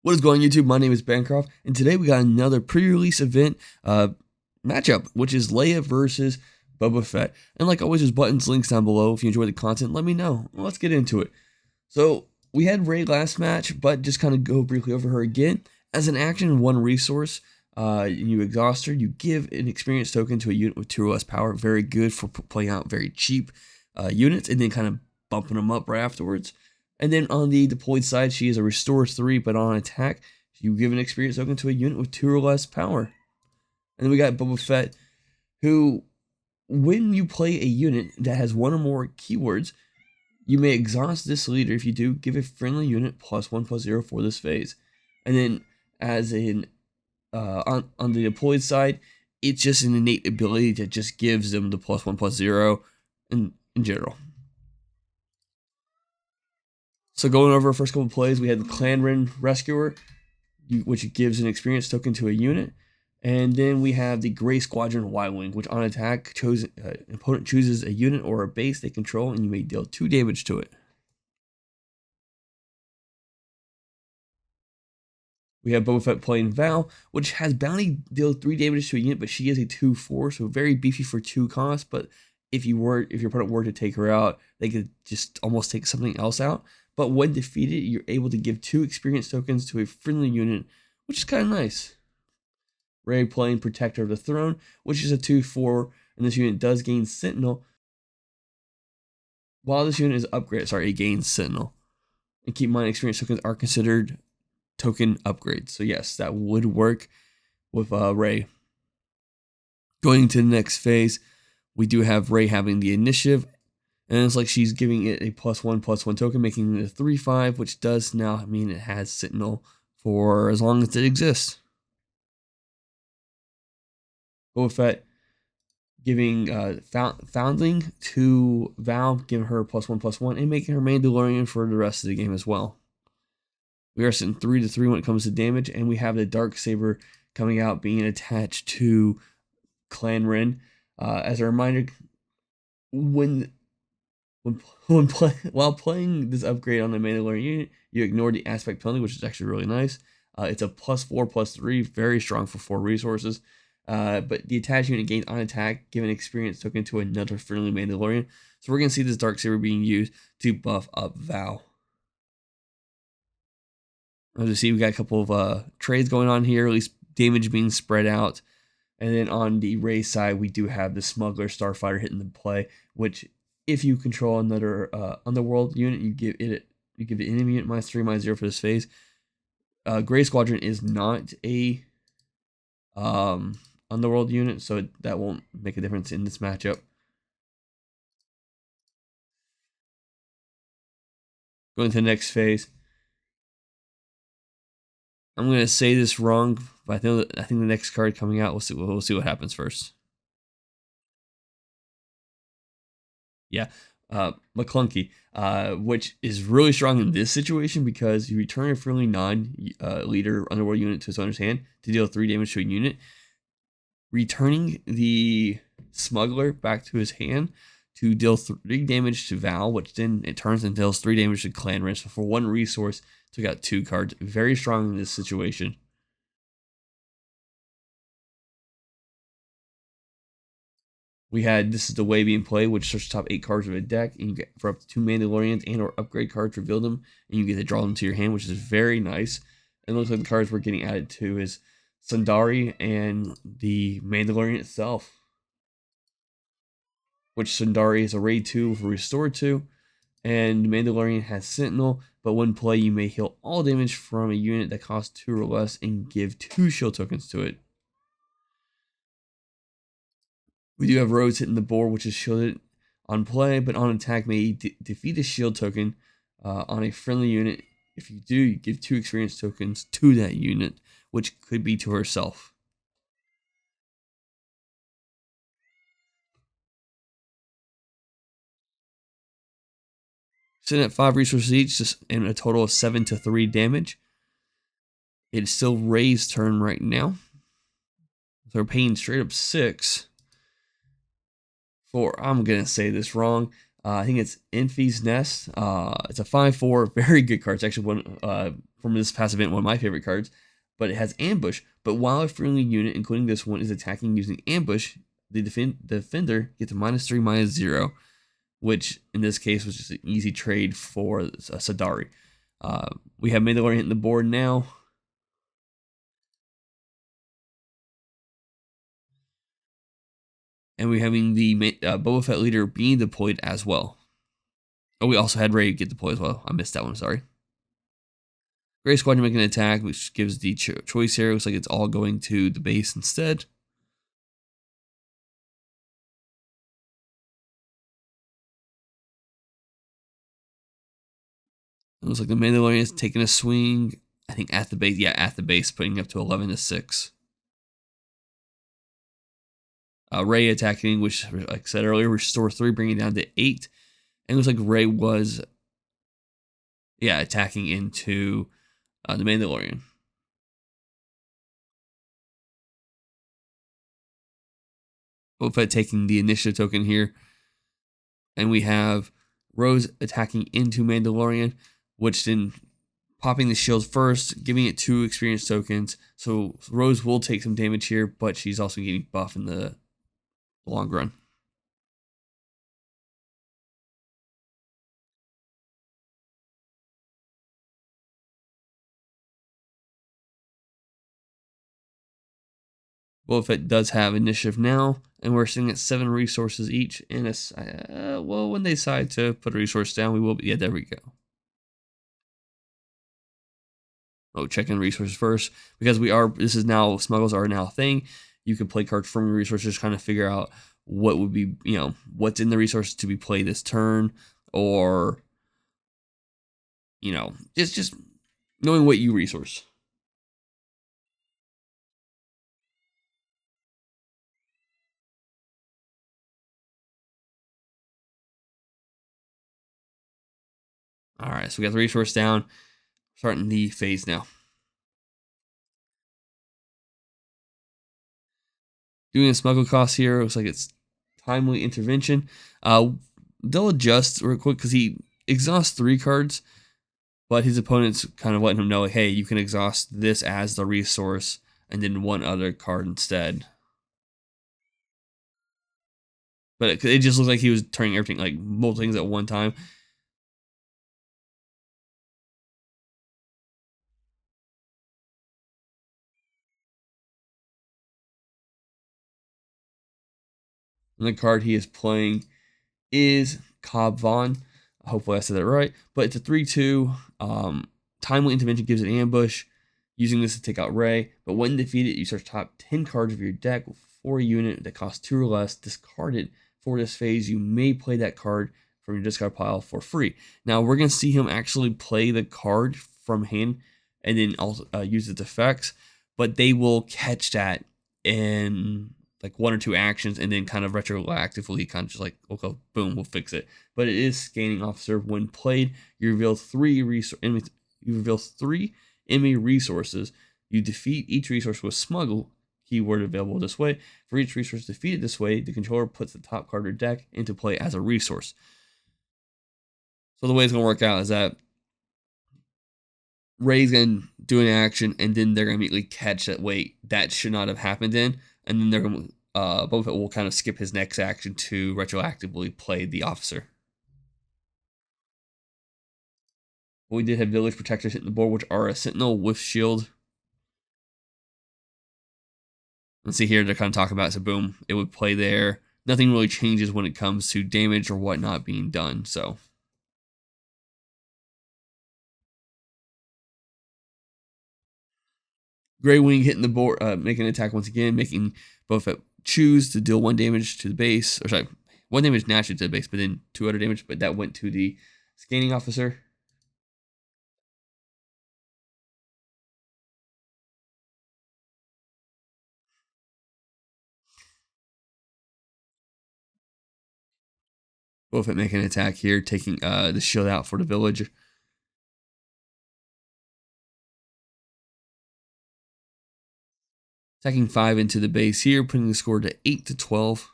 What is going on, YouTube? My name is Bancroft, and today we got another pre-release event matchup, which is Leia versus Boba Fett. And like always, there's buttons, links down below. If you enjoy the content, let me know. Well, let's get into it. So we had Rey last match, but just kind of go briefly over her again. As an action, one resource, you exhaust her, you give an experience token to a unit with 2 or less power. Very good for playing out very cheap units, and then kind of bumping them up right afterwards. And then on the deployed side, she is a restore 3, but on attack, you give an experience token to a unit with 2 or less power. And then we got Boba Fett, who, when you play a unit that has 1 or more keywords, you may exhaust this leader. If you do, give a friendly unit +1/+0 for this phase. And then as in on the deployed side, it's just an innate ability that just gives them the +1/+0 in general. So going over our first couple of plays, we had the Clan Rescuer, which gives an experience token to a unit. And then we have the Gray Squadron Y-Wing, which on attack, opponent chooses a unit or a base they control, and you may deal 2 damage to it. We have Boba Fett playing Val, which has bounty deal 3 damage to a unit, but she is a 2/4, so very beefy for 2 costs. But if your opponent were to take her out, they could just almost take something else out. But when defeated, you're able to give 2 experience tokens to a friendly unit, which is kind of nice. Rey playing Protector of the Throne, which is a 2/4, and this unit does gain Sentinel. While this unit is upgraded, it gains Sentinel. And keep in mind, experience tokens are considered token upgrades. So yes, that would work with Rey. Going to the next phase, we do have Rey having the initiative. And it's like she's giving it a +1/+1 token, making it a 3/5, which does now mean it has Sentinel for as long as it exists. Boba Fett giving Foundling to Val, giving her a +1/+1, and making her Mandalorian for the rest of the game as well. We are sitting 3-3 when it comes to damage, and we have the Darksaber coming out being attached to Clan Ren. As a reminder, while playing this upgrade on the Mandalorian unit, you ignore the aspect penalty, which is actually really nice. It's a +4/+3, very strong for 4 resources. But the attached unit gains on attack, give an experience token to another friendly Mandalorian. So we're going to see this Darksaber being used to buff up Val. As you see, we got a couple of trades going on here, at least damage being spread out. And then on the Rey side, we do have the Smuggler Starfighter hitting the play, which if you control another Underworld unit, you give the enemy unit -3/-0 for this phase. Gray Squadron is not a Underworld unit, so that won't make a difference in this matchup. Going to the next phase. I'm going to say this wrong, but I think the next card coming out, we'll see what happens first. Yeah, McClunky, which is really strong in this situation because you return a friendly non-leader Underworld unit to its owner's hand to deal 3 damage to a unit. Returning the Smuggler back to his hand to deal 3 damage to Val, which then it turns and deals 3 damage to Clan Ren. So for 1 resource, took out 2 cards. Very strong in this situation. This is the way being played, which search the top 8 cards of a deck, and you get for up to 2 Mandalorians and or upgrade cards, reveal them, and you get to draw them to your hand, which is very nice. And it looks like the cards we're getting added to is Sundari and the Mandalorian itself, which Sundari is a raid 2 with a restore 2, and Mandalorian has Sentinel, but when play you may heal all damage from a unit that costs 2 or less and give 2 shield tokens to it. We do have Rose hitting the board, which is shielded on play, but on attack may defeat a shield token on a friendly unit. If you do, you give 2 experience tokens to that unit, which could be to herself. Sitting at 5 resources each, just in a total of 7-3 damage. It's still Rey's turn right now. So we're paying straight up 6 for, I'm going to say this wrong, I think it's Enfy's Nest. It's a 5/4, very good card. It's actually one from this past event, one of my favorite cards, but it has Ambush. But while a friendly unit, including this one, is attacking using Ambush, the defender gets -3/-0, which in this case was just an easy trade for Sadari. We have Mandalorian hitting the board now. And we're having the Boba Fett leader being deployed as well. Oh, we also had Rey get deployed as well. I missed that one, sorry. Gray Squadron making an attack, which gives the choice here. Looks like it's all going to the base instead. It looks like the Mandalorian is taking a swing. I think at the base. Yeah, at the base, putting up to 11-6. Rey attacking, which, like I said earlier, restore 3, bringing it down to 8. And it looks like Rey was, attacking into the Mandalorian. Boba Fett taking the initiative token here. And we have Rose attacking into Mandalorian, which then popping the shield first, giving it 2 experience tokens. So Rose will take some damage here, but she's also getting buff in the long run. Boba Fett does have initiative now, and we're sitting at 7 resources each. And well, when they decide to put a resource down, we will be. Yeah, there we go. Oh, check in resources first, because this is now, smuggles are now a thing. You can play cards from your resources, kind of figure out what would be, what's in the resources to be played this turn, or, just knowing what you resource. All right, so we got the resource down. Starting the phase now. Doing a smuggle cost here. Looks like it's timely intervention. They'll adjust real quick because he exhausts 3 cards, but his opponent's kind of letting him know, like, hey, you can exhaust this as the resource and then 1 other card instead. But it just looks like he was turning everything, like multiple things at one time. And the card he is playing is Cobb Vaughn. Hopefully I said that right. But it's a 3/2. Timely intervention gives it ambush. Using this to take out Rey. But when defeated, you search top 10 cards of your deck for a unit that costs 2 or less. Discard it for this phase. You may play that card from your discard pile for free. Now we're going to see him actually play the card from hand and then also use its effects. But they will catch that in like 1 or 2 actions, and then kind of retroactively kind of just like, okay, boom, we'll fix it. But it is Scanning Officer. When played, you reveal 3 enemy resources. You defeat each resource with Smuggle, keyword available this way. For each resource defeated this way, the controller puts the top card of your deck into play as a resource. So the way it's going to work out is that Rey's going to do an action, and then they're going to immediately catch that, wait, that should not have happened in. And then they're going to, Boba Fett will kind of skip his next action to retroactively play the officer. We did have Village Protectors hitting the board, which are a Sentinel with Shield. Let's see here, they're kind of talking about it. So boom, it would play there. Nothing really changes when it comes to damage or whatnot being done. So Grey Wing hitting the board, making an attack once again, making Boba Fett choose to deal 1 damage to the base. Or sorry, 1 damage naturally to the base, but then 2 other damage. But that went to the Scanning Officer. Boba Fett making an attack here, taking the shield out for the village. Attacking 5 into the base here, putting the score to 8-12.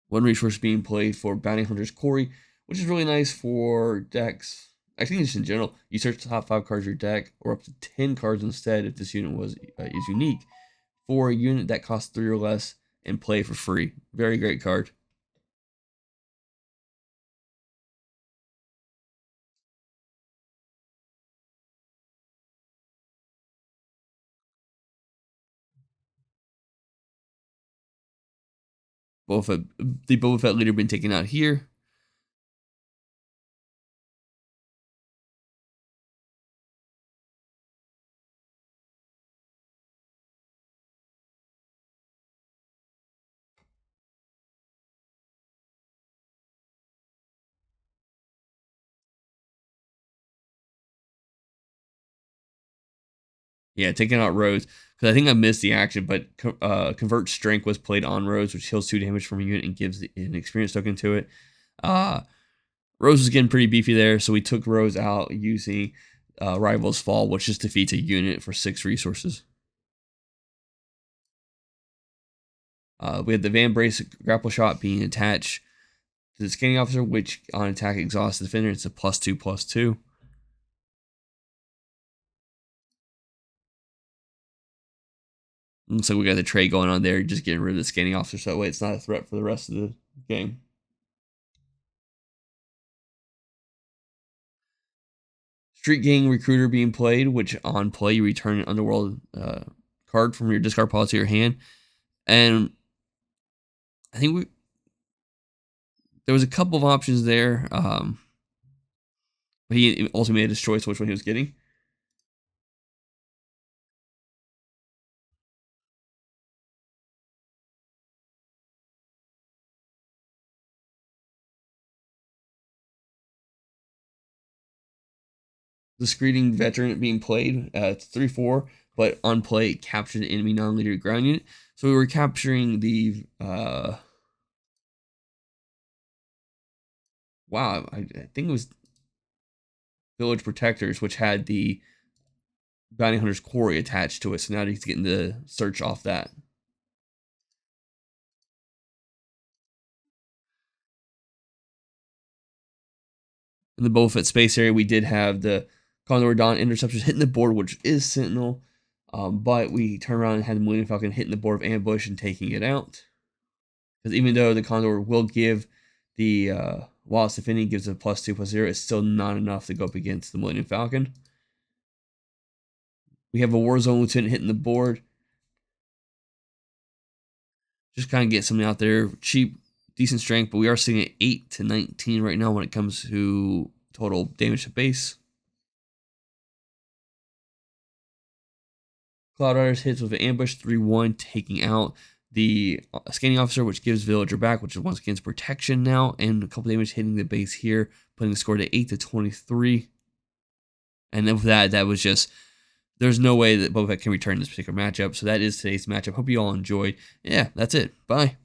One resource being played for Bounty Hunter's Corey, which is really nice for decks. I think just in general, you search the top 5 cards of your deck, or up to 10 cards instead if this unit is unique, for a unit that costs 3 or less, and play for free. Very great card. The Boba Fett leader been taken out here. Yeah, taking out Rose, because I think I missed the action, but Convert Strength was played on Rose, which heals 2 damage from a unit and gives an experience token to it. Rose was getting pretty beefy there, so we took Rose out using Rival's Fall, which just defeats a unit for 6 resources. We had the Van Brace Grapple Shot being attached to the Scanning Officer, which on attack exhausts the defender. It's a +2/+2. And so we got the trade going on there, just getting rid of the Scanning Officer, so that way it's not a threat for the rest of the game. Street Gang Recruiter being played, which on play you return an Underworld card from your discard pile to your hand. And I think there was a couple of options there. But he ultimately made his choice which one he was getting. The Screening Veteran being played. It's 3/4, but on play it captured an enemy non-leader ground unit. So we were capturing the wow, I think it was Village Protectors, which had the Bounty Hunter's Quarry attached to it. So now he's getting the search off that. In the Boba Fett space area, we did have the Condor Dawn Interceptors hitting the board, which is Sentinel. But we turn around and had the Millennium Falcon hitting the board of Ambush and taking it out. Because even though the Condor will give the while it's defending gives a +2/+0, it's still not enough to go up against the Millennium Falcon. We have a Warzone Lieutenant hitting the board. Just kind of get something out there. Cheap, decent strength, but we are sitting at 8 to 19 right now when it comes to total damage to base. Cloud Riders hits with an ambush 3/1, taking out the Scanning Officer, which gives Villager back, which is once again protection now, and a couple damage hitting the base here, putting the score to 8 to 23. And then with that was just, there's no way that Boba Fett can return this particular matchup. So that is today's matchup. Hope you all enjoyed. Yeah, that's it. Bye.